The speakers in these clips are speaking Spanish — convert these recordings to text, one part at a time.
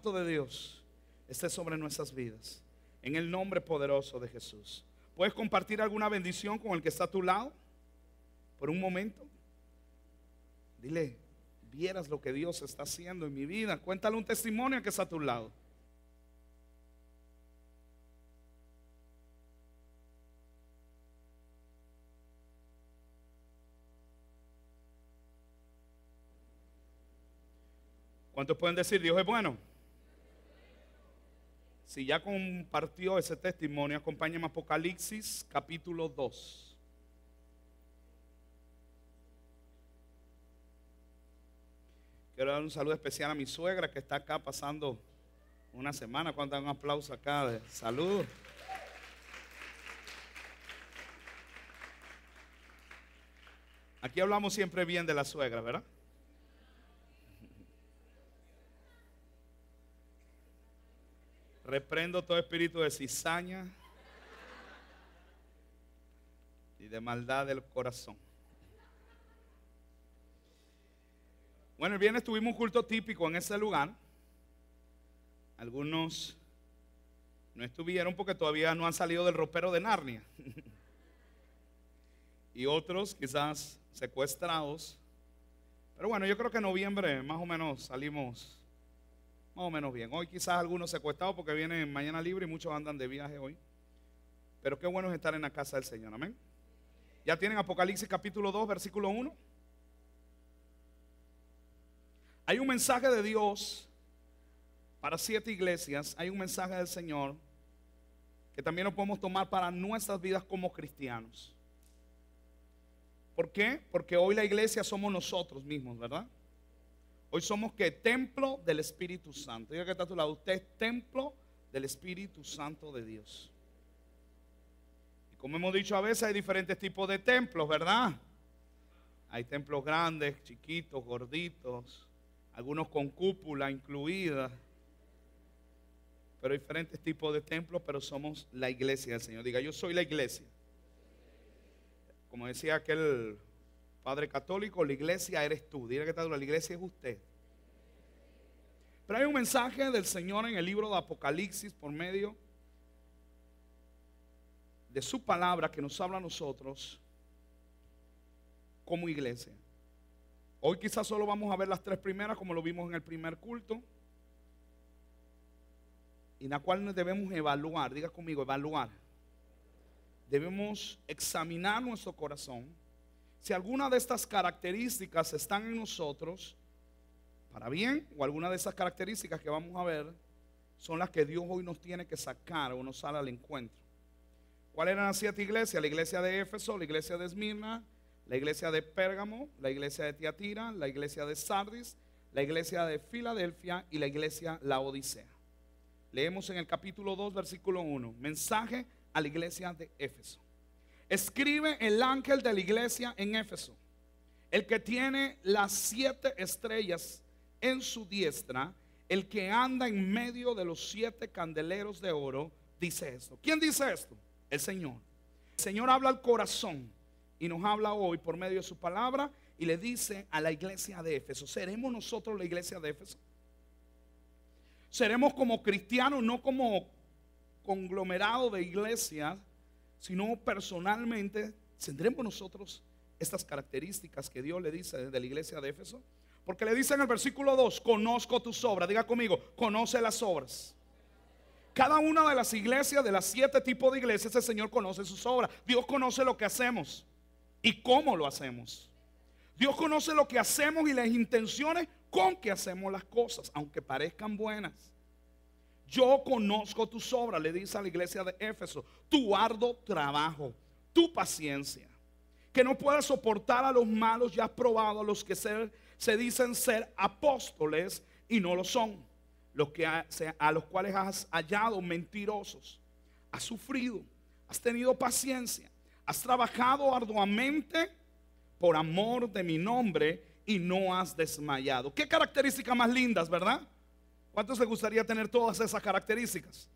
De Dios esté sobre nuestras vidas, en el nombre poderoso de Jesús. ¿Puedes compartir alguna bendición con el que está a tu lado por un momento? Dile, vieras lo que Dios está haciendo en mi vida. Cuéntale un testimonio al que está a tu lado. ¿Cuántos pueden decir Dios es bueno? Si ya compartió ese testimonio, acompáñame a Apocalipsis capítulo 2. Quiero dar un saludo especial a mi suegra que está acá pasando una semana. Cuando dan un aplauso acá de salud. Aquí hablamos siempre bien de la suegra, ¿verdad? Reprendo todo espíritu de cizaña y de maldad del corazón. Bueno, el viernes tuvimos un culto típico en ese lugar. Algunos no estuvieron porque todavía no han salido del ropero de Narnia. Y otros quizás secuestrados. Pero bueno, yo creo que en noviembre más o menos salimos más o menos bien. Hoy quizás algunos secuestrados porque vienen mañana libre y muchos andan de viaje hoy. Pero qué bueno es estar en la casa del Señor, amén. ¿Ya tienen Apocalipsis capítulo 2, versículo 1? Hay un mensaje de Dios para 7 iglesias. Hay un mensaje del Señor que también lo podemos tomar para nuestras vidas como cristianos. ¿Por qué? Porque hoy la iglesia somos nosotros mismos, ¿verdad? Hoy somos ¿qué? Templo del Espíritu Santo. Diga que está a tu lado, usted es templo del Espíritu Santo de Dios. Y como hemos dicho a veces, hay diferentes tipos de templos, ¿verdad? Hay templos grandes, chiquitos, gorditos, algunos con cúpula incluida. Pero hay diferentes tipos de templos, pero somos la iglesia del Señor. Diga, yo soy la iglesia. Como decía aquel padre católico, la iglesia eres tú. Diga que está duro, la iglesia es usted. Pero hay un mensaje del Señor en el libro de Apocalipsis por medio de su palabra que nos habla a nosotros como iglesia. Hoy quizás solo vamos a ver las 3 primeras como lo vimos en el primer culto, y en la cual nos debemos evaluar. Diga conmigo, evaluar. Debemos examinar nuestro corazón. Si alguna de estas características están en nosotros para bien, o alguna de esas características que vamos a ver son las que Dios hoy nos tiene que sacar o nos sale al encuentro. ¿Cuáles eran las 7 iglesias? La iglesia de Éfeso, la iglesia de Esmirna, la iglesia de Pérgamo, la iglesia de Tiatira, la iglesia de Sardis, la iglesia de Filadelfia y la iglesia Laodicea. Leemos en el capítulo 2, versículo 1, mensaje a la iglesia de Éfeso. Escribe el ángel de la iglesia en Éfeso, el que tiene las 7 estrellas en su diestra, el que anda en medio de los 7 candeleros de oro, dice esto. ¿Quién dice esto? El Señor. El Señor habla al corazón y nos habla hoy por medio de su palabra y le dice a la iglesia de Éfeso. ¿Seremos nosotros la iglesia de Éfeso? ¿Seremos como cristianos, no como conglomerado de iglesias, sino personalmente? ¿Tendremos nosotros estas características que Dios le dice de la iglesia de Éfeso? Porque le dice en el versículo 2, conozco tus obras. Diga conmigo, conoce las obras. Cada una de las iglesias, de las 7 tipos de iglesias, el Señor conoce sus obras. Dios conoce lo que hacemos y cómo lo hacemos. Dios conoce lo que hacemos y las intenciones con que hacemos las cosas, aunque parezcan buenas. Yo conozco tus obras, le dice a la iglesia de Éfeso, tu arduo trabajo, tu paciencia, que no puedes soportar a los malos y has probado a los que se dicen ser apóstoles y no lo son, a los cuales has hallado mentirosos. Has sufrido, has tenido paciencia, has trabajado arduamente por amor de mi nombre y no has desmayado. Qué características más lindas, ¿verdad? ¿Cuántos les gustaría tener todas esas características?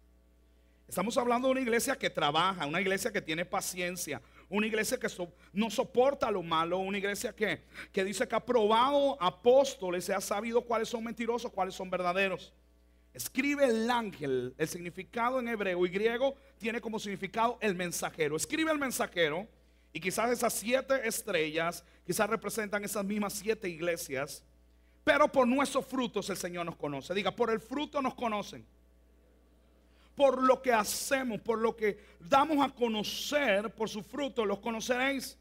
Estamos hablando de una iglesia que trabaja, una iglesia que tiene paciencia, una iglesia que no soporta lo malo, una iglesia que dice que ha probado apóstoles y ha sabido cuáles son mentirosos, cuáles son verdaderos. Escribe el ángel. El significado en hebreo y griego tiene como significado el mensajero. Escribe el mensajero. Y quizás esas 7 estrellas quizás representan esas mismas 7 iglesias. Pero por nuestros frutos el Señor nos conoce. Diga, por el fruto nos conocen. Por lo que hacemos, por lo que damos a conocer, por su fruto los conoceréis.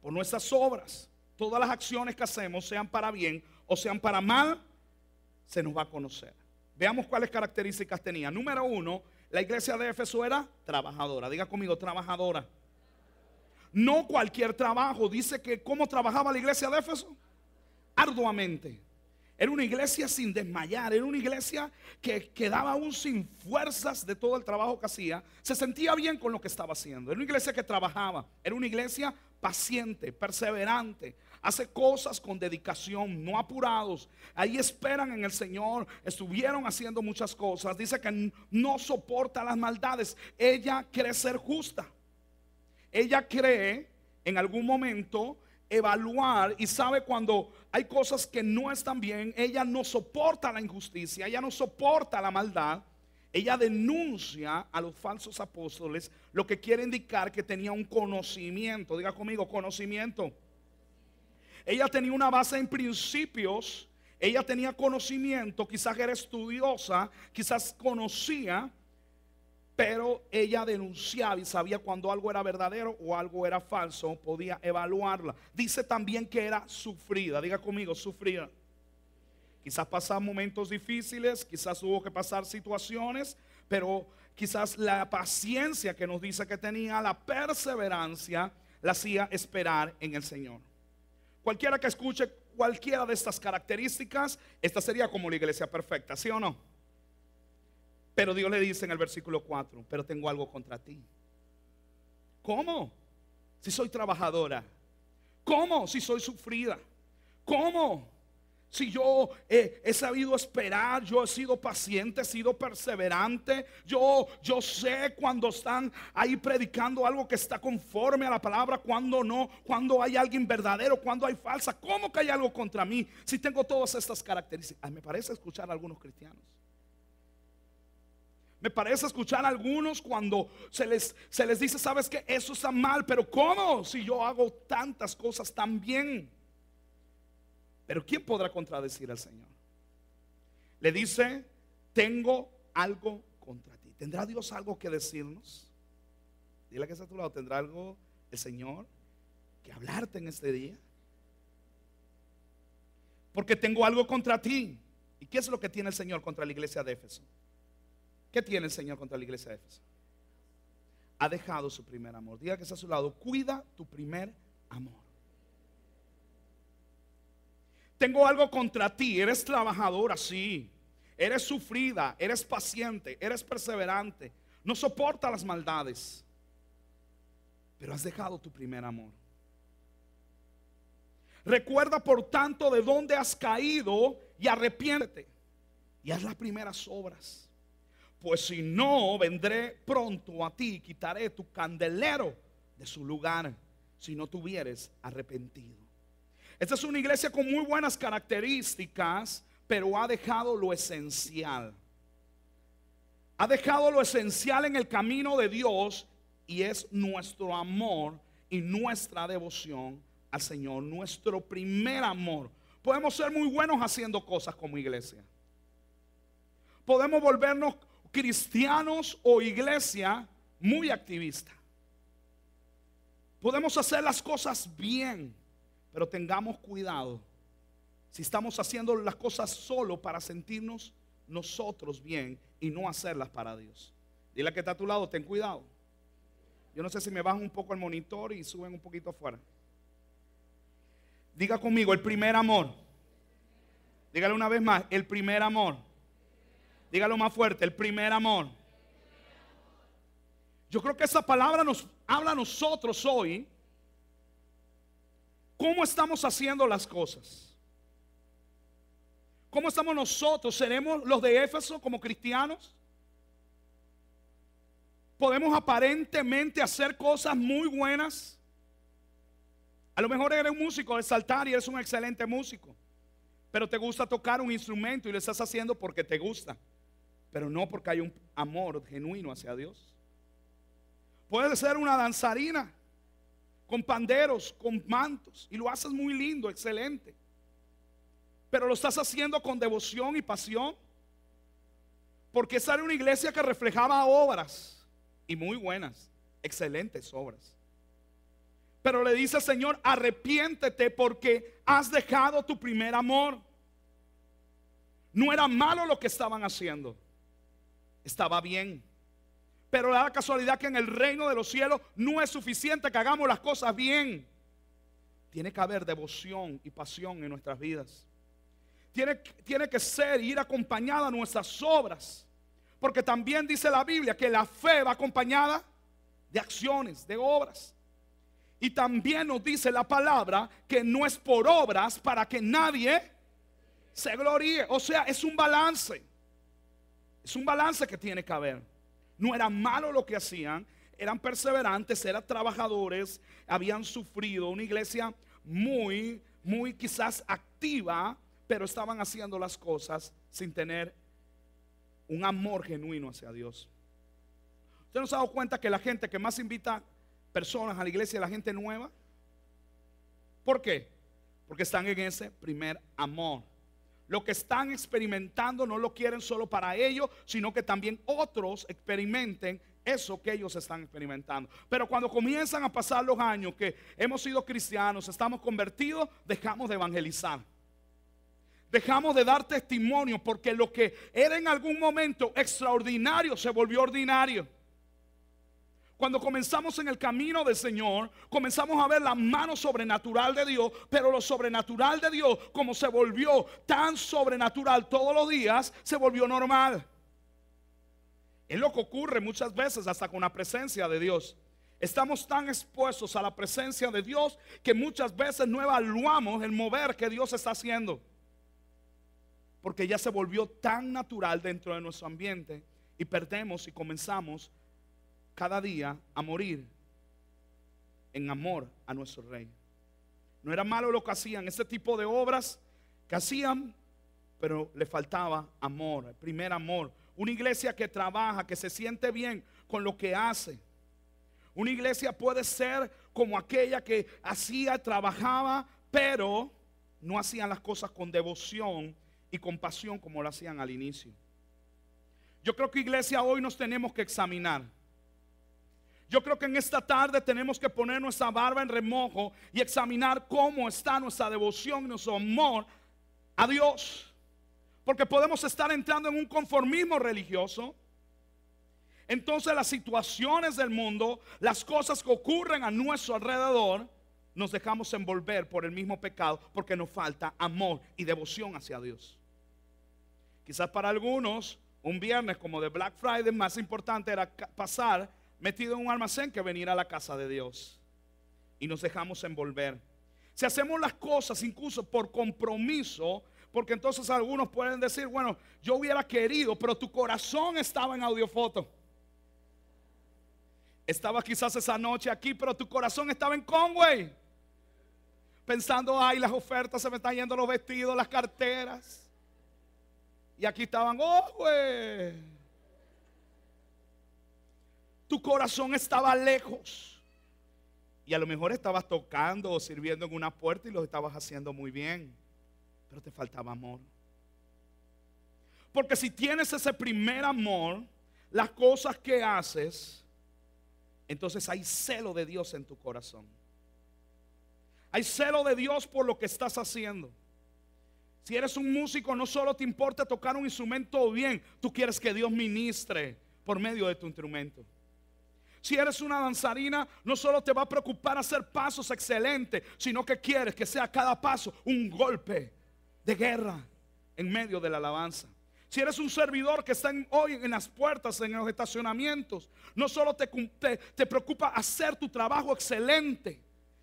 Por nuestras obras, todas las acciones que hacemos, sean para bien o sean para mal, se nos va a conocer. Veamos cuáles características tenía. Número 1, la iglesia de Éfeso era trabajadora. Diga conmigo, trabajadora. No cualquier trabajo. Dice que ¿cómo trabajaba la iglesia de Éfeso? Arduamente. Era una iglesia sin desmayar. Era una iglesia que quedaba aún sin fuerzas de todo el trabajo que hacía. Se sentía bien con lo que estaba haciendo. Era una iglesia que trabajaba. Era una iglesia paciente, perseverante. Hace cosas con dedicación, no apurados. Ahí esperan en el Señor. Estuvieron haciendo muchas cosas. Dice que no soporta las maldades. Ella cree ser justa. Ella cree en algún momento evaluar y sabe cuando hay cosas que no están bien. Ella no soporta la injusticia, ella no soporta la maldad. Ella denuncia a los falsos apóstoles, lo que quiere indicar que tenía un conocimiento. Diga conmigo, conocimiento. Ella tenía una base en principios, ella tenía conocimiento, quizás era estudiosa, quizás conocía. Pero ella denunciaba y sabía cuando algo era verdadero o algo era falso, podía evaluarla. Dice también que era sufrida. Diga conmigo, sufrida. Quizás pasaban momentos difíciles, quizás hubo que pasar situaciones, pero quizás la paciencia que nos dice que tenía, la perseverancia, la hacía esperar en el Señor. Cualquiera que escuche cualquiera de estas características, esta sería como la iglesia perfecta, ¿sí o no? Pero Dios le dice en el versículo 4, pero tengo algo contra ti. ¿Cómo? Si soy trabajadora. ¿Cómo? Si soy sufrida. ¿Cómo? Si yo he sabido esperar, yo he sido paciente, he sido perseverante. Yo sé cuando están ahí predicando algo que está conforme a la palabra, cuando no, cuando hay alguien verdadero, cuando hay falsa. ¿Cómo que hay algo contra mí? Si tengo todas estas características. Me parece escuchar a algunos cristianos. Me parece escuchar a algunos cuando se les dice, sabes que eso está mal, pero ¿cómo? Si yo hago tantas cosas tan bien. Pero ¿quién podrá contradecir al Señor? Le dice, tengo algo contra ti. ¿Tendrá Dios algo que decirnos? Dile que está a tu lado, ¿tendrá algo el Señor que hablarte en este día? Porque tengo algo contra ti. ¿Y qué es lo que tiene el Señor contra la iglesia de Éfeso? ¿Qué tiene el Señor contra la iglesia de Éfeso? Ha dejado su primer amor. Diga que está a su lado, cuida tu primer amor. Tengo algo contra ti, eres trabajadora, sí. Eres sufrida, eres paciente, eres perseverante. No soporta las maldades. Pero has dejado tu primer amor. Recuerda por tanto de dónde has caído y arrepiéntete. Y haz las primeras obras. Pues si no, vendré pronto a ti y quitaré tu candelero de su lugar, si no te hubieres arrepentido. Esta es una iglesia con muy buenas características, pero ha dejado lo esencial. Ha dejado lo esencial en el camino de Dios, y es nuestro amor y nuestra devoción al Señor, nuestro primer amor. Podemos ser muy buenos haciendo cosas como iglesia. Podemos volvernos cristianos o iglesia muy activista. Podemos hacer las cosas bien, pero tengamos cuidado si estamos haciendo las cosas solo para sentirnos nosotros bien y no hacerlas para Dios. Dile que está a tu lado, ten cuidado. Yo no sé si me bajan un poco el monitor y suben un poquito afuera. Diga conmigo, el primer amor. Dígale una vez más, el primer amor. Dígalo más fuerte, el primer amor. Yo creo que esa palabra nos habla a nosotros hoy. ¿Cómo estamos haciendo las cosas? ¿Cómo estamos nosotros? ¿Seremos los de Éfeso como cristianos? ¿Podemos aparentemente hacer cosas muy buenas? A lo mejor eres un músico de saltar y eres un excelente músico, pero te gusta tocar un instrumento y lo estás haciendo porque te gusta. pero no porque hay un amor genuino hacia Dios. Puedes ser una danzarina con panderos, con mantos, y lo haces muy lindo, excelente, pero lo estás haciendo con devoción y pasión, porque esa era una iglesia que reflejaba obras, y muy buenas, excelentes obras. Pero le dice: Señor, arrepiéntete porque has dejado tu primer amor. No era malo lo que estaban haciendo, estaba bien. Pero da la casualidad que en el reino de los cielos no es suficiente que hagamos las cosas bien. Tiene que haber devoción y pasión en nuestras vidas. Tiene que ser y ir acompañada a nuestras obras. Porque también dice la Biblia que la fe va acompañada de acciones, de obras. Y también nos dice la palabra que no es por obras para que nadie se gloríe. O sea, es un balance. Es un balance que tiene que haber. No era malo lo que hacían, eran perseverantes, eran trabajadores, habían sufrido. Una iglesia muy quizás activa, pero estaban haciendo las cosas sin tener un amor genuino hacia Dios. ¿Usted no se ha dado cuenta que la gente que más invita personas a la iglesia es la gente nueva? ¿Por qué? Porque están en ese primer amor. Lo que están experimentando no lo quieren solo para ellos, sino que también otros experimenten eso que ellos están experimentando. Pero cuando comienzan a pasar los años que hemos sido cristianos, estamos convertidos, dejamos de evangelizar. Dejamos de dar testimonio, porque lo que era en algún momento extraordinario se volvió ordinario. Cuando comenzamos en el camino del Señor, comenzamos a ver la mano sobrenatural de Dios. Pero lo sobrenatural de Dios, como se volvió tan sobrenatural todos los días, se volvió normal. Es lo que ocurre muchas veces hasta con la presencia de Dios. Estamos tan expuestos a la presencia de Dios que muchas veces no evaluamos el mover que Dios está haciendo, porque ya se volvió tan natural dentro de nuestro ambiente, y perdemos y comenzamos cada día a morir en amor a nuestro Rey. No era malo lo que hacían, ese tipo de obras que hacían, pero le faltaba amor, el primer amor. Una iglesia que trabaja, que se siente bien con lo que hace. Una iglesia puede ser como aquella que hacía, trabajaba, pero no hacían las cosas con devoción y con pasión como lo hacían al inicio. Yo creo que, iglesia, hoy nos tenemos que examinar. Yo creo que en esta tarde tenemos que poner nuestra barba en remojo y examinar cómo está nuestra devoción, nuestro amor a Dios. Porque podemos estar entrando en un conformismo religioso. Entonces las situaciones del mundo, las cosas que ocurren a nuestro alrededor, nos dejamos envolver por el mismo pecado, porque nos falta amor y devoción hacia Dios. Quizás para algunos un viernes como de Black Friday más importante era pasar metido en un almacén que venir a la casa de Dios, y nos dejamos envolver. Si hacemos las cosas incluso por compromiso, porque entonces algunos pueden decir: bueno, yo hubiera querido, pero tu corazón estaba en Audiofoto. Estaba quizás esa noche aquí, pero tu corazón estaba en Conway, pensando: ay, las ofertas, se me están yendo los vestidos, las carteras. Y aquí estaban: oh, güey. Tu corazón estaba lejos. Y a lo mejor estabas tocando o sirviendo en una puerta y lo estabas haciendo muy bien, pero te faltaba amor. Porque si tienes ese primer amor, las cosas que haces, entonces hay celo de Dios en tu corazón. Hay celo de Dios por lo que estás haciendo. Si eres un músico, no solo te importa tocar un instrumento bien, tú quieres que Dios ministre por medio de tu instrumento. Si eres una danzarina, no solo te va a preocupar hacer pasos excelentes, sino que quieres que sea cada paso un golpe de guerra en medio de la alabanza. Si eres un servidor que está hoy en las puertas, en los estacionamientos, no solo te preocupa hacer tu trabajo excelente,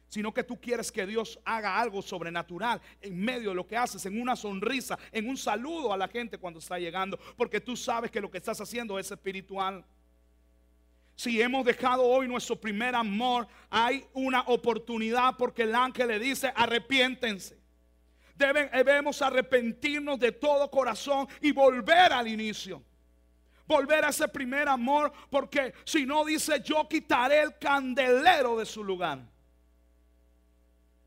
sino que tú quieres que Dios haga algo sobrenatural en medio de lo que haces, en una sonrisa, en un saludo a la gente cuando está llegando, porque tú sabes que lo que estás haciendo es espiritual. Si hemos dejado hoy nuestro primer amor, hay una oportunidad, porque el ángel le dice: arrepiéntense. Debemos arrepentirnos de todo corazón y volver al inicio. volver a ese primer amor, porque si no, dice, yo quitaré el candelero de su lugar.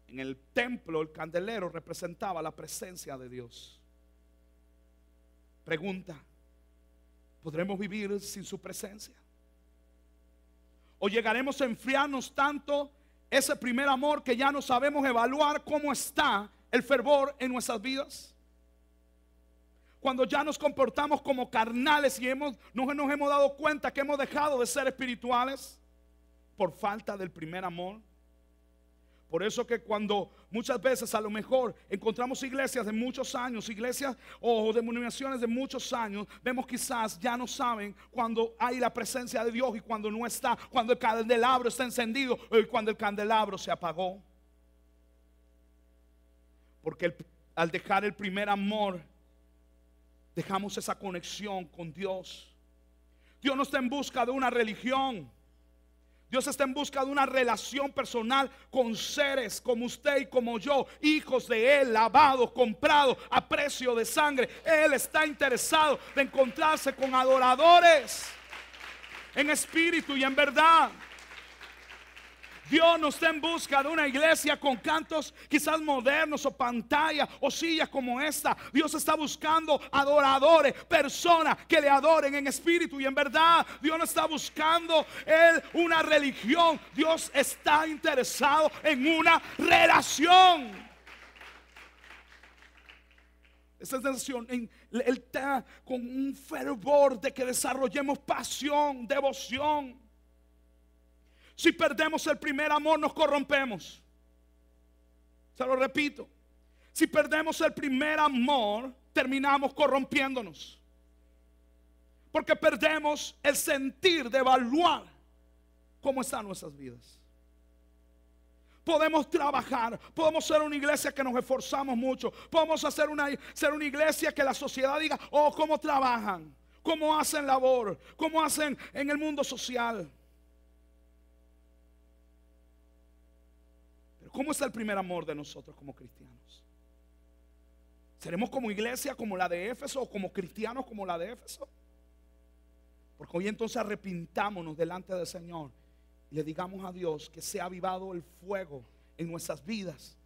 En el templo el candelero representaba la presencia de Dios. Pregunta: ¿podremos vivir sin su presencia? ¿O llegaremos a enfriarnos tanto ese primer amor que ya no sabemos evaluar cómo está el fervor en nuestras vidas? Cuando ya nos comportamos como carnales y nos hemos dado cuenta que hemos dejado de ser espirituales por falta del primer amor. Por eso que cuando muchas veces a lo mejor encontramos iglesias de muchos años, iglesias o denominaciones de muchos años, vemos quizás ya no saben cuando hay la presencia de Dios y cuando no está, cuando el candelabro está encendido y cuando el candelabro se apagó. Porque al dejar el primer amor, dejamos esa conexión con Dios. Dios no está en busca de una religión. Dios está en busca de una relación personal con seres como usted y como yo, hijos de Él, lavados, comprados a precio de sangre. Él está interesado de encontrarse con adoradores en espíritu y en verdad. Dios no está en busca de una iglesia con cantos quizás modernos o pantallas o sillas como esta. Dios está buscando adoradores, personas que le adoren en espíritu y en verdad. Dios no está buscando una religión. Dios está interesado en una relación. Esa es la decisión. Él está con un fervor de que desarrollemos pasión, devoción. Si perdemos el primer amor, nos corrompemos. Se lo repito. Si perdemos el primer amor, terminamos corrompiéndonos. Porque perdemos el sentir de evaluar cómo están nuestras vidas. Podemos trabajar, podemos ser una iglesia que nos esforzamos mucho. Podemos ser una iglesia que la sociedad diga, oh, cómo trabajan, cómo hacen labor, cómo hacen en el mundo social. ¿Cómo está el primer amor de nosotros como cristianos? ¿Seremos como iglesia como la de Éfeso o como cristianos como la de Éfeso? Porque hoy entonces arrepintámonos delante del Señor y le digamos a Dios que sea avivado el fuego en nuestras vidas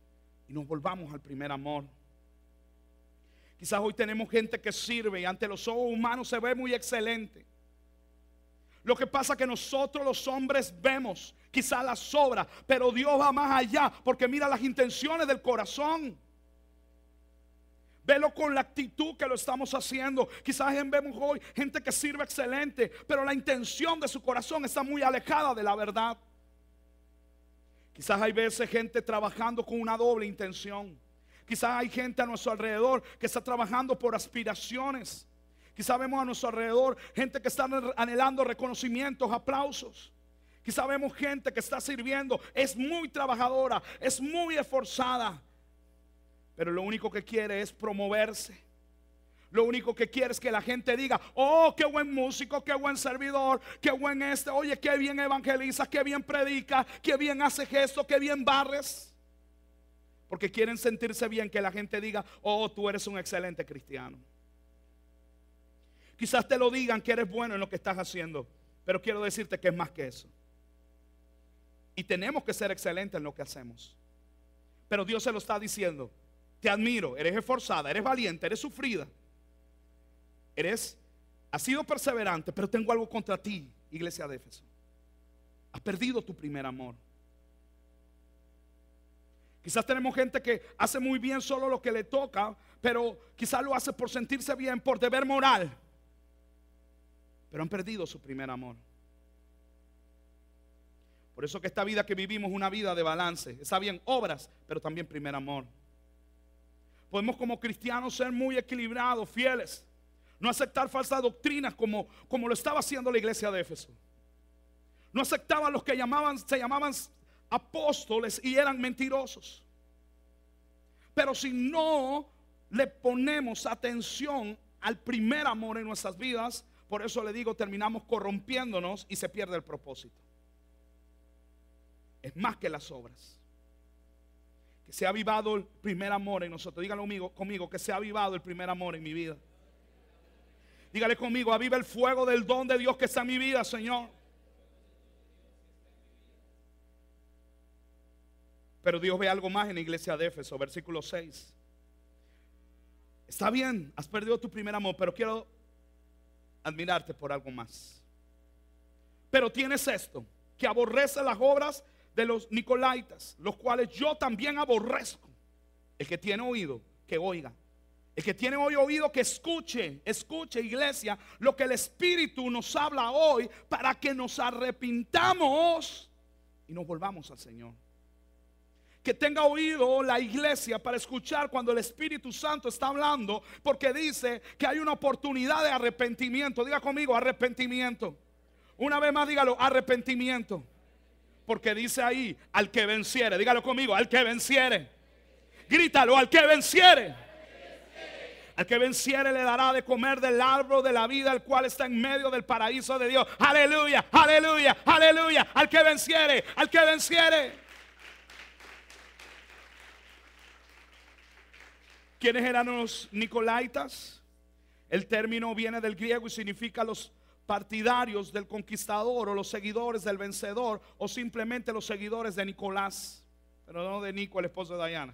y nos volvamos al primer amor. Quizás hoy tenemos gente que sirve y ante los ojos humanos se ve muy excelente. Lo que pasa es que nosotros los hombres vemos quizás las obras, pero Dios va más allá porque mira las intenciones del corazón. Velo con la actitud que lo estamos haciendo. Quizás vemos hoy gente que sirve excelente, pero la intención de su corazón está muy alejada de la verdad. Quizás hay veces gente trabajando con una doble intención. Quizás hay gente a nuestro alrededor que está trabajando por aspiraciones. Quizá vemos a nuestro alrededor gente que está anhelando reconocimientos, aplausos. Quizá vemos gente que está sirviendo, es muy trabajadora, es muy esforzada, pero lo único que quiere es promoverse. Lo único que quiere es que la gente diga, oh, qué buen músico, qué buen servidor, qué buen oye, qué bien evangeliza, qué bien predica, qué bien hace gesto, qué bien barres. Porque quieren sentirse bien, que la gente diga, oh, tú eres un excelente cristiano. Quizás te lo digan que eres bueno en lo que estás haciendo, pero quiero decirte que es más que eso. Y tenemos que ser excelentes en lo que hacemos. Pero Dios se lo está diciendo. Te admiro, eres esforzada, eres valiente, eres sufrida. Has sido perseverante, pero tengo algo contra ti, iglesia de Éfeso. Has perdido tu primer amor. Quizás tenemos gente que hace muy bien solo lo que le toca, pero quizás lo hace por sentirse bien, por deber moral. Pero han perdido su primer amor. Por eso que esta vida que vivimos es una vida de balance. Está bien obras, pero también primer amor. Podemos como cristianos ser muy equilibrados, fieles. No aceptar falsas doctrinas como lo estaba haciendo la iglesia de Éfeso. No aceptaban los que se llamaban apóstoles y eran mentirosos. Pero si no le ponemos atención al primer amor en nuestras vidas, por eso le digo, terminamos corrompiéndonos y se pierde el propósito. Es más que las obras. Que se ha avivado el primer amor en nosotros. Díganlo conmigo, que se ha avivado el primer amor en mi vida. Dígale conmigo: aviva el fuego del don de Dios que está en mi vida, Señor. Pero Dios ve algo más en la iglesia de Éfeso, versículo 6. Está bien, has perdido tu primer amor, pero quiero admirarte por algo más. Pero tienes esto, que aborrece las obras de los nicolaitas, los cuales yo también aborrezco. El que tiene oído, que oiga. El que tiene hoy oído, que escuche. Escuche, iglesia, lo que el Espíritu nos habla hoy, para que nos arrepintamos y nos volvamos al Señor. Que tenga oído la iglesia para escuchar cuando el Espíritu Santo está hablando, porque dice que hay una oportunidad de arrepentimiento. Diga conmigo: arrepentimiento. Una vez más dígalo: arrepentimiento. Porque dice ahí: al que venciere. Dígalo conmigo: al que venciere. Grítalo: al que venciere. Al que venciere le dará de comer del árbol de la vida, el cual está en medio del paraíso de Dios. Aleluya, aleluya, aleluya. Al que venciere, al que venciere. ¿Quiénes eran los nicolaitas? El término viene del griego y significa los partidarios del conquistador, o los seguidores del vencedor, o simplemente los seguidores de Nicolás, pero no de Nico, el esposo de Diana.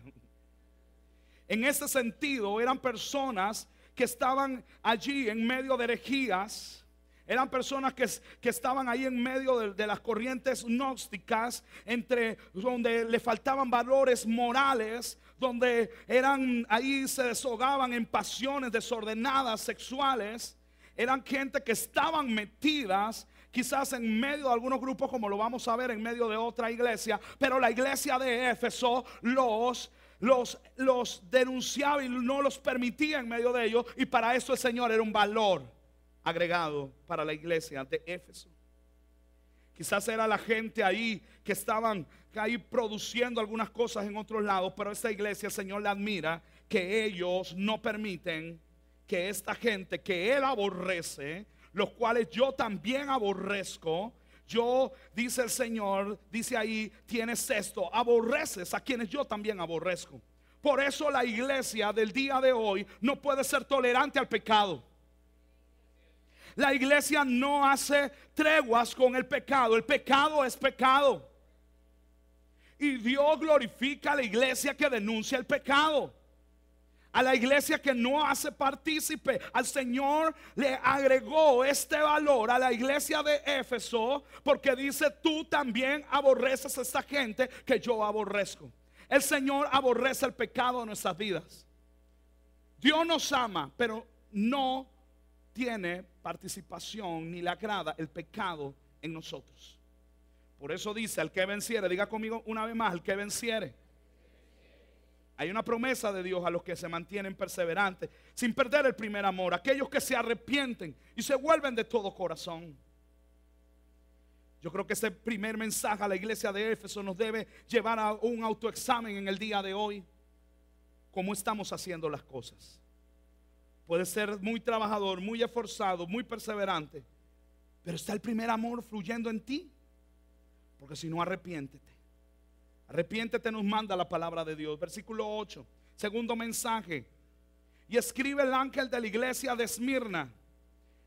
En este sentido, eran personas que estaban allí en medio de herejías. Eran personas que estaban ahí en medio de las corrientes gnósticas, entre donde le faltaban valores morales, donde ahí se deshogaban en pasiones desordenadas sexuales. Eran gente que estaban metidas quizás en medio de algunos grupos, como lo vamos a ver en medio de otra iglesia. Pero la iglesia de Éfeso los denunciaba y no los permitía en medio de ellos. Y para eso el Señor era un valor agregado para la iglesia de Éfeso. Quizás era la gente ahí que estaban ahí produciendo algunas cosas en otros lados, pero esta iglesia el Señor le admira que ellos no permiten que esta gente que Él aborrece, los cuales yo también aborrezco. Yo, dice el Señor, dice ahí, tienes esto: aborreces a quienes yo también aborrezco. Por eso la iglesia del día de hoy no puede ser tolerante al pecado. La iglesia no hace treguas con el pecado. El pecado es pecado. Y Dios glorifica a la iglesia que denuncia el pecado. A la iglesia que no hace partícipe. Al Señor le agregó este valor a la iglesia de Éfeso, porque dice: tú también aborreces a esta gente que yo aborrezco. El Señor aborrece el pecado de nuestras vidas. Dios nos ama, pero no tiene participación ni le agrada el pecado en nosotros. Por eso dice: al que venciere. Diga conmigo una vez más: al que venciere. Hay una promesa de Dios a los que se mantienen perseverantes, sin perder el primer amor. Aquellos que se arrepienten y se vuelven de todo corazón. Yo creo que ese primer mensaje a la iglesia de Éfeso nos debe llevar a un autoexamen en el día de hoy. ¿Cómo estamos haciendo las cosas? Puede ser muy trabajador, muy esforzado, muy perseverante, pero ¿está el primer amor fluyendo en ti? Porque si no, arrepiéntete. Arrepiéntete, nos manda la palabra de Dios. Versículo 8, segundo mensaje. Y escribe el ángel de la iglesia de Esmirna,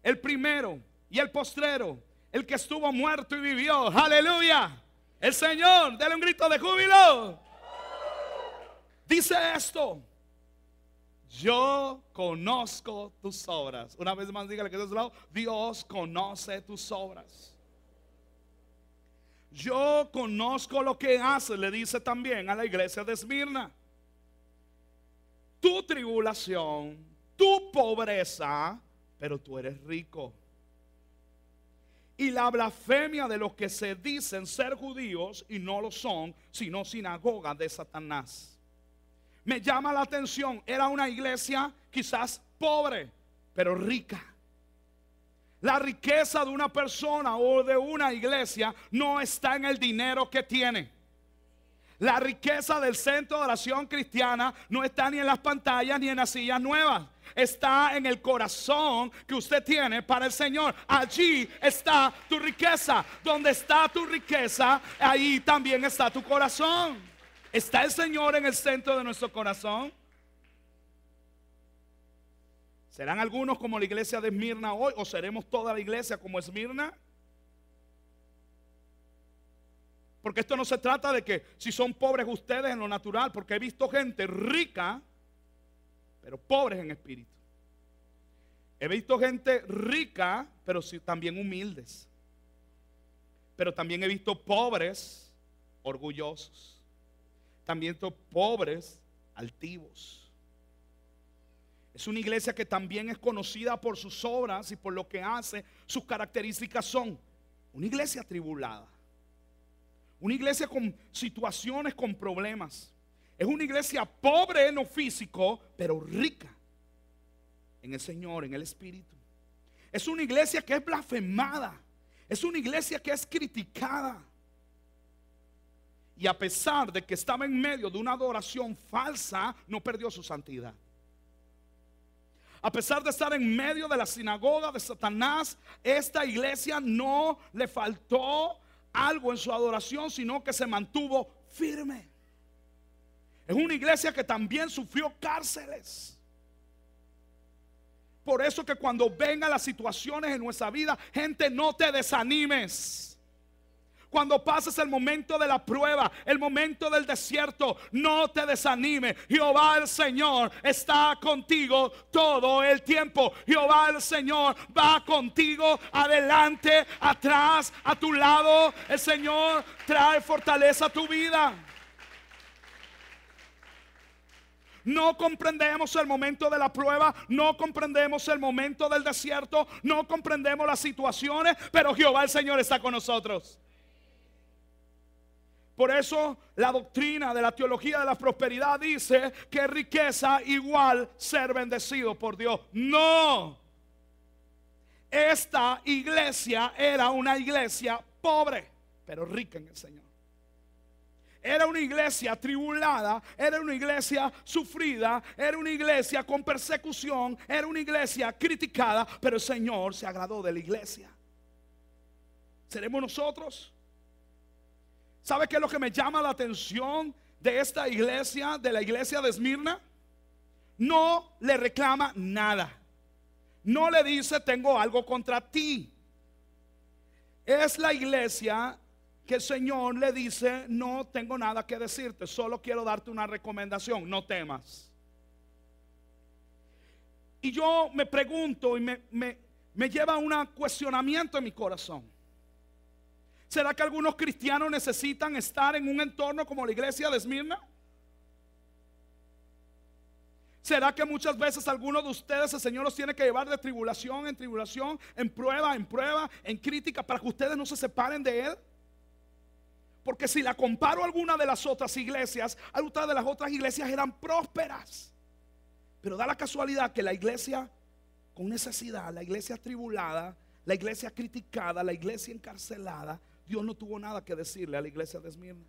el primero y el postrero, el que estuvo muerto y vivió. Aleluya. El Señor, dale un grito de júbilo. Dice esto: yo conozco tus obras. Una vez más, dígale que está a su lado: Dios conoce tus obras. Yo conozco lo que haces, le dice también a la iglesia de Esmirna. Tu tribulación, tu pobreza, pero tú eres rico. Y la blasfemia de los que se dicen ser judíos y no lo son, sino sinagoga de Satanás. Me llama la atención, era una iglesia quizás pobre, pero rica. La riqueza de una persona o de una iglesia no está en el dinero que tiene. La riqueza del centro de oración cristiana no está ni en las pantallas ni en las sillas nuevas. Está en el corazón que usted tiene para el Señor. Allí está tu riqueza. Donde está tu riqueza, ahí también está tu corazón. ¿Está el Señor en el centro de nuestro corazón? ¿Serán algunos como la iglesia de Esmirna hoy o seremos toda la iglesia como Esmirna? Porque esto no se trata de que si son pobres ustedes en lo natural, porque he visto gente rica, pero pobres en espíritu. He visto gente rica, pero sí, también humildes. Pero también he visto pobres orgullosos. También he visto pobres altivos. Es una iglesia que también es conocida por sus obras y por lo que hace. Sus características son una iglesia atribulada. Una iglesia con situaciones, con problemas. Es una iglesia pobre en lo físico, pero rica en el Señor, en el Espíritu. Es una iglesia que es blasfemada. Es una iglesia que es criticada. Y a pesar de que estaba en medio de una adoración falsa, no perdió su santidad. A pesar de estar en medio de la sinagoga de Satanás, esta iglesia no le faltó algo en su adoración, sino que se mantuvo firme. Es una iglesia que también sufrió cárceles. Por eso que cuando vengan las situaciones en nuestra vida, gente, no te desanimes. Cuando pases el momento de la prueba, el momento del desierto, no te desanimes. Jehová el Señor está contigo todo el tiempo. Jehová el Señor va contigo adelante, atrás, a tu lado. El Señor trae fortaleza a tu vida. No comprendemos el momento de la prueba, no comprendemos el momento del desierto, no comprendemos las situaciones, pero Jehová el Señor está con nosotros. Por eso la doctrina de la teología de la prosperidad dice que riqueza igual ser bendecido por Dios. No. Esta iglesia era una iglesia pobre, pero rica en el Señor. Era una iglesia atribulada, era una iglesia sufrida, era una iglesia con persecución, era una iglesia criticada, pero el Señor se agradó de la iglesia. ¿Seremos nosotros? ¿Sabe qué es lo que me llama la atención de esta iglesia, de la iglesia de Esmirna? No le reclama nada. No le dice tengo algo contra ti. Es la iglesia que el Señor le dice no tengo nada que decirte, solo quiero darte una recomendación, no temas. Y yo me pregunto y me lleva a un cuestionamiento en mi corazón. ¿Será que algunos cristianos necesitan estar en un entorno como la iglesia de Esmirna? ¿Será que muchas veces algunos de ustedes el Señor los tiene que llevar de tribulación en tribulación, en prueba, en crítica, para que ustedes no se separen de Él? Porque si la comparo a alguna de las otras iglesias, algunas de las otras iglesias eran prósperas. Pero da la casualidad que la iglesia con necesidad, la iglesia atribulada, la iglesia criticada, la iglesia encarcelada, Dios no tuvo nada que decirle a la iglesia de Esmirna.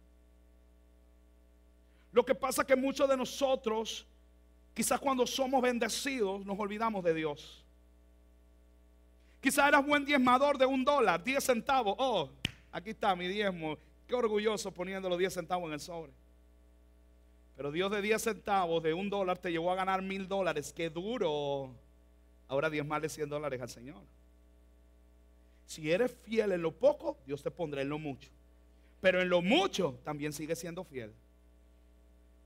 Lo que pasa es que muchos de nosotros, quizás cuando somos bendecidos, nos olvidamos de Dios. Quizás eras buen diezmador de $1, 10 centavos. Oh, aquí está mi diezmo. Qué orgulloso poniendo los 10 centavos en el sobre. Pero Dios de 10 centavos, de $1, te llevó a ganar $1000. Qué duro. Ahora diezmarle $100 al Señor. Si eres fiel en lo poco, Dios te pondrá en lo mucho. Pero en lo mucho también sigue siendo fiel.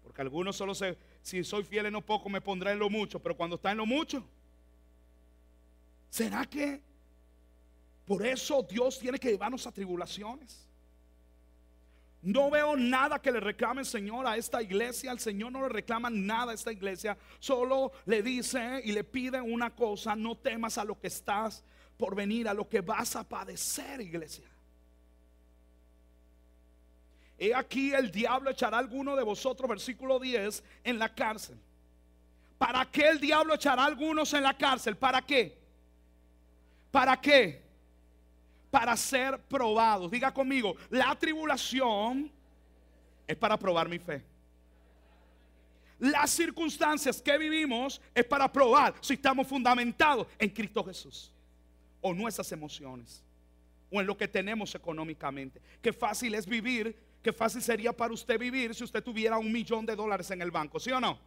Porque algunos solo si soy fiel en lo poco me pondrá en lo mucho. Pero cuando está en lo mucho, ¿será que por eso Dios tiene que llevarnos a tribulaciones? No veo nada que le reclame el Señor a esta iglesia. El Señor no le reclama nada a esta iglesia. Solo le dice y le pide una cosa: no temas a lo que estás por venir, a lo que vas a padecer, iglesia. He aquí el diablo echará a alguno de vosotros, versículo 10, en la cárcel. ¿Para qué el diablo echará a algunos en la cárcel? ¿Para qué? ¿Para qué? Para ser probados. Diga conmigo, la tribulación es para probar mi fe. Las circunstancias que vivimos es para probar si estamos fundamentados en Cristo Jesús, o nuestras emociones, o en lo que tenemos económicamente. Qué fácil es vivir, qué fácil sería para usted vivir si usted tuviera $1 millón en el banco, ¿sí o no?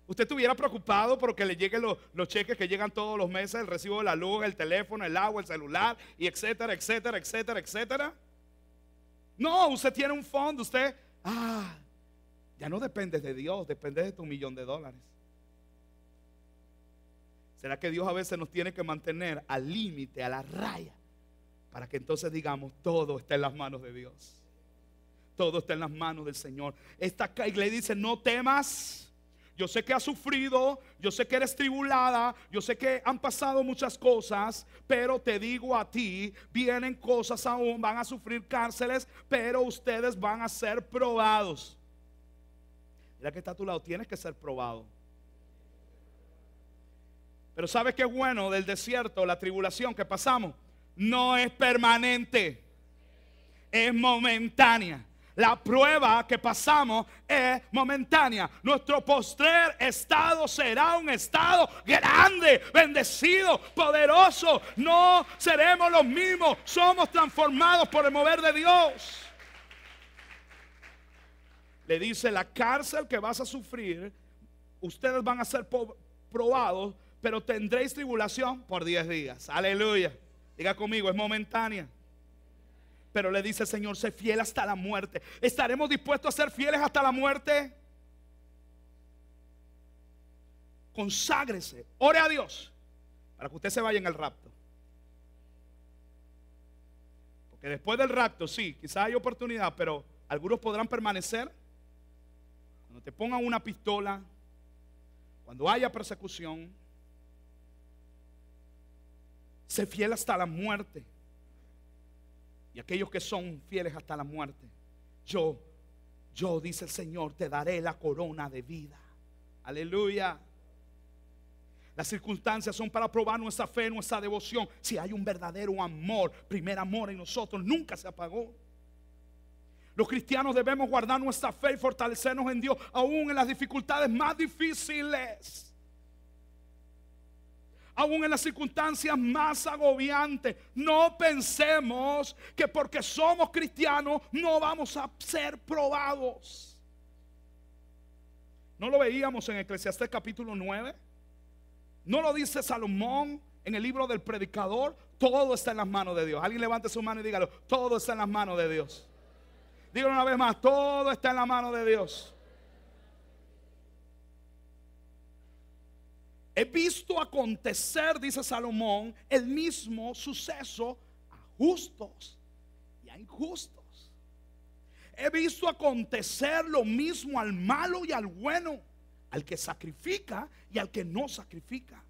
Usted estuviera preocupado porque le lleguen los cheques que llegan todos los meses, el recibo de la luz, el teléfono, el agua, el celular, y etcétera, etcétera, etcétera, etcétera. No, usted tiene un fondo, usted, ya no depende de Dios, depende de tu $1,000,000. ¿Será que Dios a veces nos tiene que mantener al límite, a la raya, para que entonces digamos, todo está en las manos de Dios? Todo está en las manos del Señor. Esta iglesia dice, no temas. Yo sé que has sufrido, yo sé que eres tribulada, yo sé que han pasado muchas cosas, pero te digo a ti, vienen cosas aún, van a sufrir cárceles, pero ustedes van a ser probados. Mira que está a tu lado, tienes que ser probado. Pero ¿sabes qué bueno del desierto? La tribulación que pasamos no es permanente, es momentánea. La prueba que pasamos es momentánea. Nuestro postrer estado será un estado grande, bendecido, poderoso. No seremos los mismos. Somos transformados por el mover de Dios. Le dice, la cárcel que vas a sufrir, ustedes van a ser probados, pero tendréis tribulación por 10 días. Aleluya. Diga conmigo, es momentánea. Pero le dice el Señor, sé fiel hasta la muerte. ¿Estaremos dispuestos a ser fieles hasta la muerte? Conságrese, ore a Dios para que usted se vaya en el rapto. Porque después del rapto, sí, quizás hay oportunidad, pero algunos podrán permanecer. Cuando te pongan una pistola, cuando haya persecución, sé fiel hasta la muerte. Y aquellos que son fieles hasta la muerte, yo, dice el Señor, te daré la corona de vida. Aleluya. Las circunstancias son para probar nuestra fe, nuestra devoción. Si hay un verdadero amor, primer amor en nosotros, nunca se apagó. Los cristianos debemos guardar nuestra fe y fortalecernos en Dios, aún en las dificultades más difíciles. Aún en las circunstancias más agobiantes. No pensemos que porque somos cristianos no vamos a ser probados. ¿No lo veíamos en Eclesiastés capítulo 9? ¿No lo dice Salomón en el libro del predicador? Todo está en las manos de Dios. Alguien levante su mano y dígalo, todo está en las manos de Dios. Dígalo una vez más, todo está en la mano de Dios. He visto acontecer, dice Salomón, el mismo suceso a justos y a injustos. He visto acontecer lo mismo al malo y al bueno, al que sacrifica y al que no sacrifica.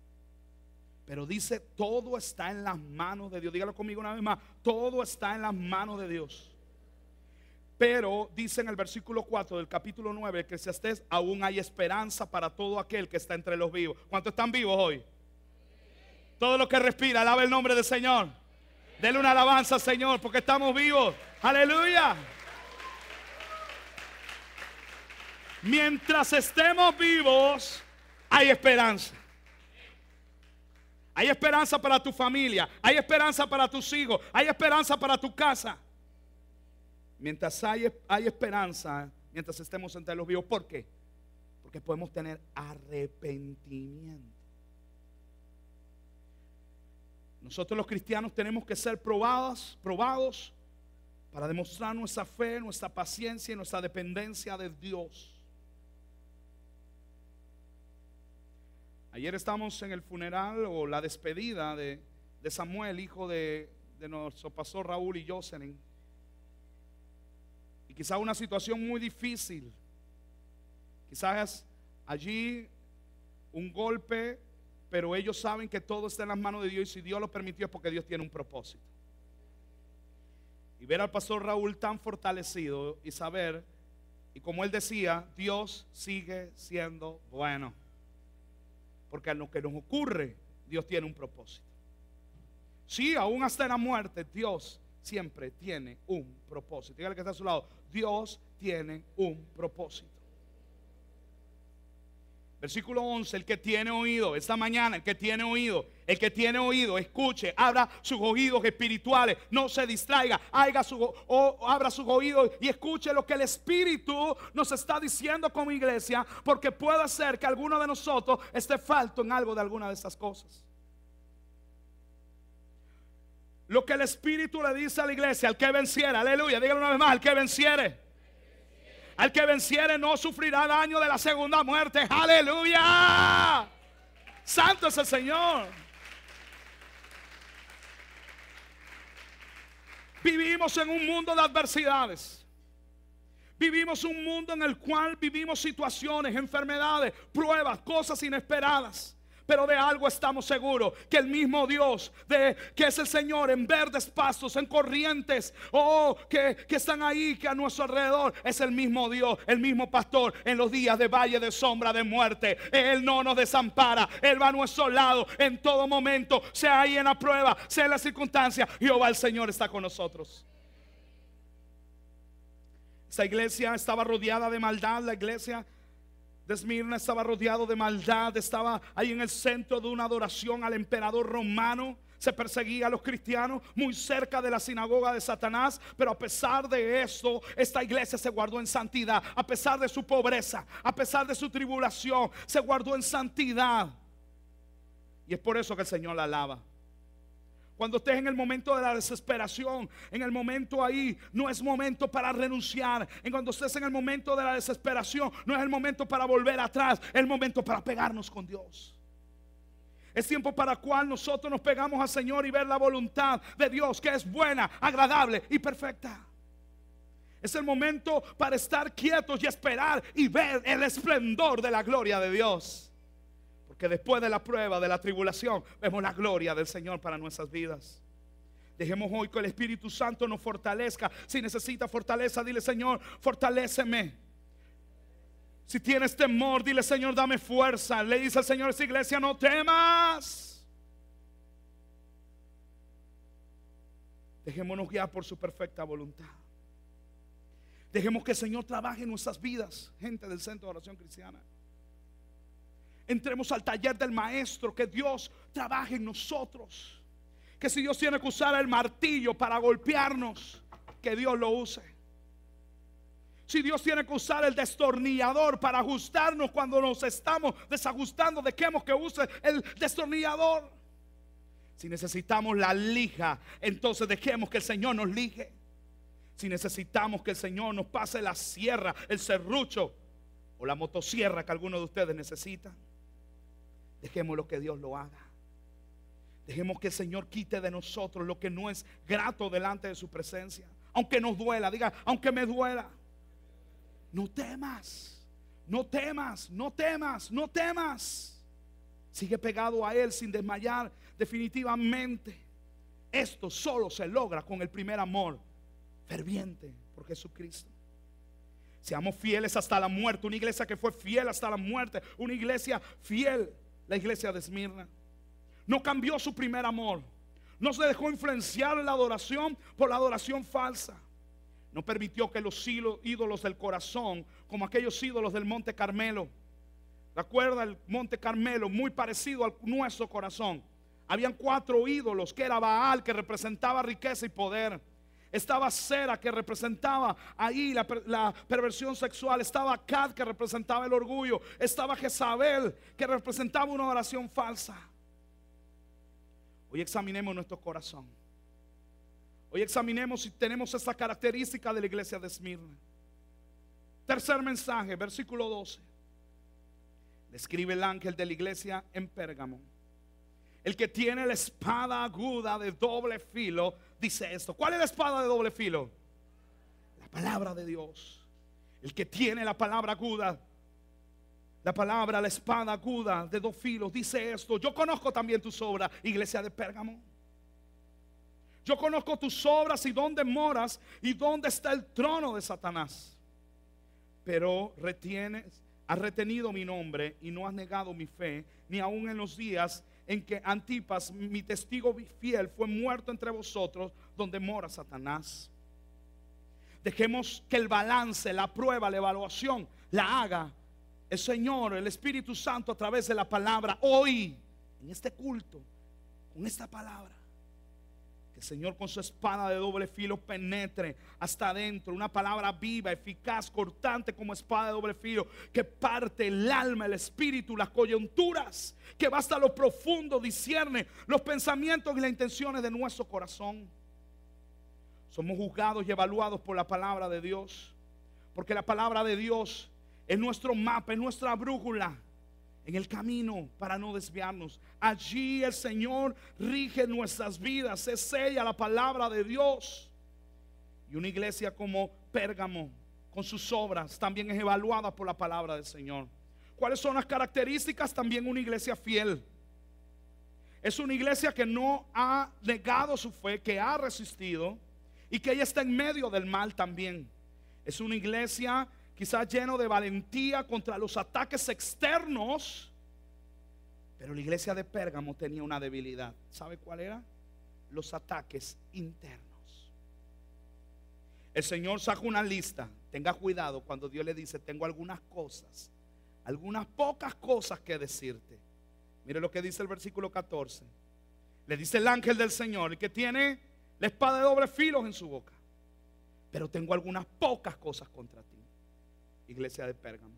Pero dice, todo está en las manos de Dios. Dígalo conmigo una vez más, todo está en las manos de Dios. Pero dice en el versículo 4 del capítulo 9 de Eclesiastés, aún hay esperanza para todo aquel que está entre los vivos. ¿Cuántos están vivos hoy? Todo lo que respira, alaba el nombre del Señor. Dele una alabanza al Señor porque estamos vivos. Aleluya. Mientras estemos vivos, hay esperanza. Hay esperanza para tu familia, hay esperanza para tus hijos, hay esperanza para tu casa. Mientras hay esperanza, mientras estemos entre los vivos. ¿Por qué? Porque podemos tener arrepentimiento. Nosotros los cristianos tenemos que ser probados para demostrar nuestra fe, nuestra paciencia y nuestra dependencia de Dios. Ayer estamos en el funeral o la despedida de Samuel, hijo de nuestro pastor Raúl y Jocelyn. Y quizás una situación muy difícil. Quizás allí un golpe, pero ellos saben que todo está en las manos de Dios. Y si Dios lo permitió es porque Dios tiene un propósito. Y ver al pastor Raúl tan fortalecido y saber, y como él decía, Dios sigue siendo bueno. Porque a lo que nos ocurre, Dios tiene un propósito. Sí, aún hasta en la muerte, Dios siempre tiene un propósito. Dígale que está a su lado, Dios tiene un propósito. Versículo 11, el que tiene oído, esta mañana, el que tiene oído, escuche, abra sus oídos espirituales, no se distraiga, abra sus oídos y escuche lo que el Espíritu nos está diciendo como iglesia, porque puede ser que alguno de nosotros esté falto en algo de alguna de estas cosas. Lo que el Espíritu le dice a la iglesia, al que venciere, aleluya, dígalo una vez más, al que venciere. Al que venciere no sufrirá daño de la segunda muerte. Aleluya. Santo es el Señor. Vivimos en un mundo de adversidades. Vivimos un mundo en el cual vivimos situaciones, enfermedades, pruebas, cosas inesperadas. Pero de algo estamos seguros, que el mismo Dios, que es el Señor en verdes pastos, en corrientes, que están ahí, que a nuestro alrededor, es el mismo Dios, el mismo pastor en los días de valle de sombra de muerte. Él no nos desampara, Él va a nuestro lado en todo momento, sea ahí en la prueba, sea en la circunstancia. Jehová el Señor está con nosotros. Esta iglesia estaba rodeada de maldad, la iglesia de Esmirna estaba rodeado de maldad, estaba ahí en el centro de una adoración al emperador romano. Se perseguía a los cristianos muy cerca de la sinagoga de Satanás. Pero a pesar de esto, esta iglesia se guardó en santidad. A pesar de su pobreza, a pesar de su tribulación, se guardó en santidad. Y es por eso que el Señor la alaba. Cuando estés en el momento de la desesperación, en el momento ahí, no es momento para renunciar. Cuando estés en el momento de la desesperación, no es el momento para volver atrás, es el momento para pegarnos con Dios. Es tiempo para el cual nosotros nos pegamos al Señor y ver la voluntad de Dios, que es buena, agradable y perfecta. Es el momento para estar quietos y esperar y ver el esplendor de la gloria de Dios. Porque después de la prueba, de la tribulación, vemos la gloria del Señor para nuestras vidas. Dejemos hoy que el Espíritu Santo nos fortalezca. Si necesita fortaleza, dile: Señor, fortaléceme. Si tienes temor, dile: Señor, dame fuerza. Le dice al Señor a esa iglesia: no temas. Dejémonos guiar por su perfecta voluntad. Dejemos que el Señor trabaje en nuestras vidas, gente del Centro de Oración Cristiana. Entremos al taller del Maestro, que Dios trabaje en nosotros. Que si Dios tiene que usar el martillo para golpearnos, que Dios lo use. Si Dios tiene que usar el destornillador para ajustarnos cuando nos estamos desajustando, dejemos que use el destornillador. Si necesitamos la lija, entonces dejemos que el Señor nos lije. Si necesitamos que el Señor nos pase la sierra, el serrucho o la motosierra que alguno de ustedes necesita, dejemos lo que Dios lo haga. Dejemos que el Señor quite de nosotros lo que no es grato delante de su presencia. Aunque nos duela, diga: aunque me duela. No temas, no temas, no temas, no temas. Sigue pegado a Él sin desmayar. Definitivamente esto solo se logra con el primer amor ferviente por Jesucristo. Seamos fieles hasta la muerte. Una iglesia que fue fiel hasta la muerte. Una iglesia fiel, la iglesia de Esmirna. No cambió su primer amor. No se dejó influenciar en la adoración por la adoración falsa. No permitió que los ídolos del corazón, como aquellos ídolos del Monte Carmelo. Recuerda el Monte Carmelo, muy parecido a nuestro corazón. Habían 4 ídolos, que era Baal, que representaba riqueza y poder. Estaba Sera, que representaba ahí la perversión sexual. Estaba Acad, que representaba el orgullo. Estaba Jezabel, que representaba una adoración falsa. Hoy examinemos nuestro corazón. Hoy examinemos si tenemos esta característica de la iglesia de Esmirna. Tercer mensaje, versículo 12. Le escribe el ángel de la iglesia en Pérgamo: el que tiene la espada aguda de doble filo dice esto. ¿Cuál es la espada de doble filo? La palabra de Dios. El que tiene la palabra aguda, la espada aguda de 2 filos, dice esto: yo conozco también tus obras, iglesia de Pérgamo. Yo conozco tus obras y dónde moras y dónde está el trono de Satanás. Pero has retenido mi nombre y no has negado mi fe, ni aun en los días en que Antipas, mi testigo fiel, fue muerto entre vosotros, donde mora Satanás. Dejemos que el balance, la prueba, la evaluación la haga el Señor, el Espíritu Santo, a través de la palabra, hoy, en este culto, con esta palabra, que el Señor con su espada de doble filo penetre hasta adentro, una palabra viva, eficaz, cortante como espada de doble filo, que parte el alma, el espíritu, las coyunturas, que va hasta lo profundo, discierne los pensamientos y las intenciones de nuestro corazón. Somos juzgados y evaluados por la palabra de Dios, porque la palabra de Dios es nuestro mapa, es nuestra brújula en el camino para no desviarnos. Allí el Señor rige nuestras vidas, se sella la palabra de Dios. Y una iglesia como Pérgamo, con sus obras, también es evaluada por la palabra del Señor. ¿Cuáles son las características? También una iglesia fiel. Es una iglesia que no ha negado su fe, que ha resistido y que ella está en medio del mal también. Es una iglesia quizás lleno de valentía contra los ataques externos. Pero la iglesia de Pérgamo tenía una debilidad. ¿Sabe cuál era? Los ataques internos. El Señor sacó una lista. Tenga cuidado cuando Dios le dice: tengo algunas cosas, algunas pocas cosas que decirte. Mire lo que dice el versículo 14. Le dice el ángel del Señor, el que tiene la espada de doble filo en su boca: pero tengo algunas pocas cosas contra ti, iglesia de Pérgamo.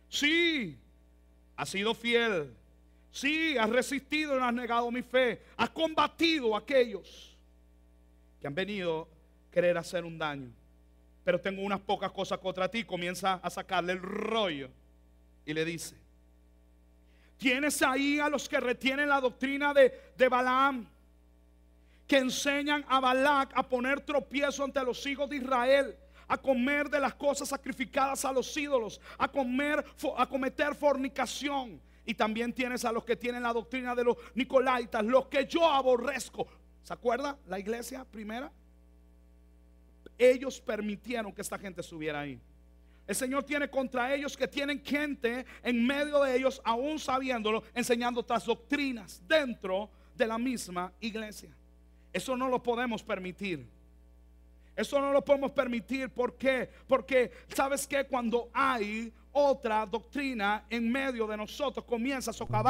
Sí, has sido fiel. Sí, has resistido y no has negado mi fe. Has combatido a aquellos que han venido a querer hacer un daño. Pero tengo unas pocas cosas contra ti. Comienza a sacarle el rollo y le dice: tienes ahí a los que retienen la doctrina de Balaam, que enseñan a Balac a poner tropiezo ante los hijos de Israel, a comer de las cosas sacrificadas a los ídolos, a cometer fornicación. Y también tienes a los que tienen la doctrina de los nicolaitas, los que yo aborrezco. ¿Se acuerda la iglesia primera? Ellos permitieron que esta gente estuviera ahí. El Señor tiene contra ellos que tienen gente en medio de ellos, aún sabiéndolo, enseñando otras doctrinas dentro de la misma iglesia. Eso no lo podemos permitir. Eso no lo podemos permitir. ¿Por qué? Porque ¿sabes qué? Cuando hay otra doctrina en medio de nosotros, comienza a socavar